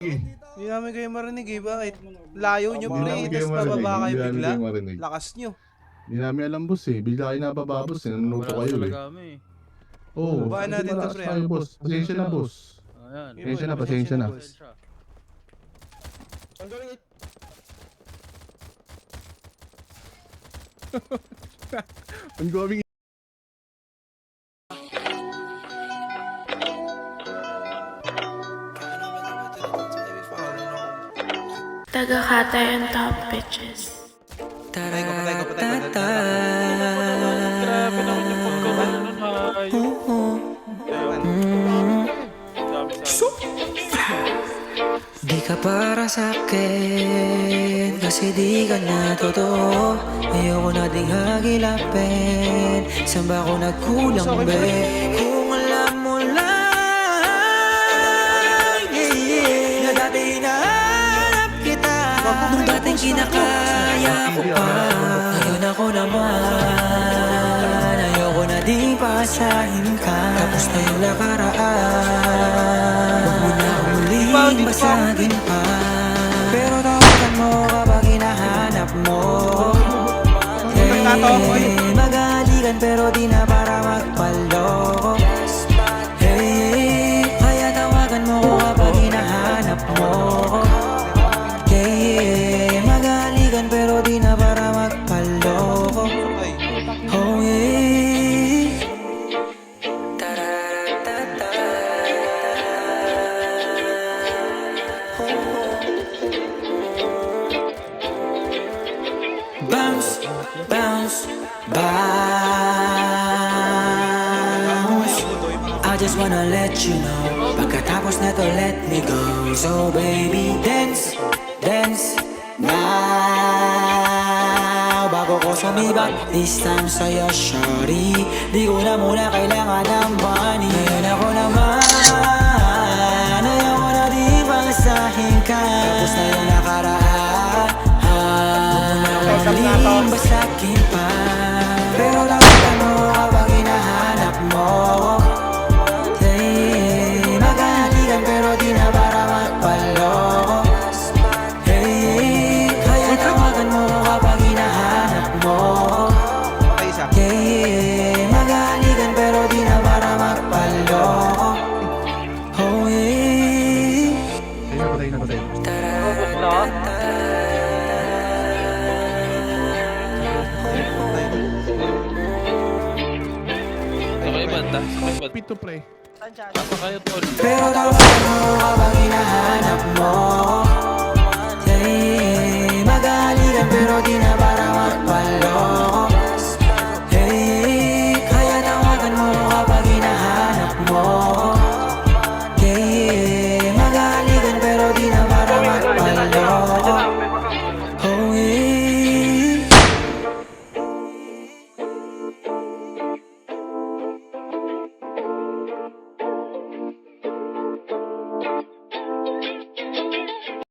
Hindi namin kayo marinig eh, bakit? Layo nyo pre, Hindi namin kayo tapos marinig, bababa kayo hindi namin bigla. kayo marinig. Lakas nyo. Hindi namin alam boss eh. Bigla kayo nababa boss eh. Nanunuto kayo eh. Oo. Babaan Kasi natin to, malakas pre, tayo ah. boss. Pasensya na boss. Ayan. Pasensya na, pasensya na. boss. Ongoing. Tagakatay and top bitches. Patay ko, patay ko, patay ko. Grabe naman yung pagkawala nun, hayop. Di ka para sa'kin, kasi di ka na totoo. Ayoko na ding hagilapin, saan ba ako nagkulang be? Kung alam mo lang, na dati hinahanap kita, nung dating kinakaya ko pa. Ngayon ako naman, ayoko na ding pasahin ka. Tapos na yung nakaraan, huwag mo na uling basagin pa. Pero tawagan mo kapag hinahanap mo. Hey, magaligan pero di na para magpaloko. Hey, kaya tawagan mo kapag hinahanap mo. Hey, magaligan pero di na para magpaloko. Oh yeah. Tararatata. Bounce, bounce, bounce. I just wanna let you know, pagkatapos na to let me go. So baby, dance, dance now. Bago ko sumibat, this time sa'yo shorty. Di ko na muna kailangan ng money. Ngayon ako naman, ayoko na di pasahin ka. Tapos na yung nakaraan, huwag mo na uling basagin pa. Pero tawagan mo kapag hinahanap mo. Hey, magaligan pero di na para magpaloko. Hey, kaya tawagan mo kapag hinahanap mo. Patay isa. Hey, magaligan pero di na para magpaloko. Oh yeah. Patay na, patay na. Sakay banda, sakay banda. Pito pre. Apa kayo, tol? Pero tawagan mo kapag hinahanap mo. Hey, magaligan pero di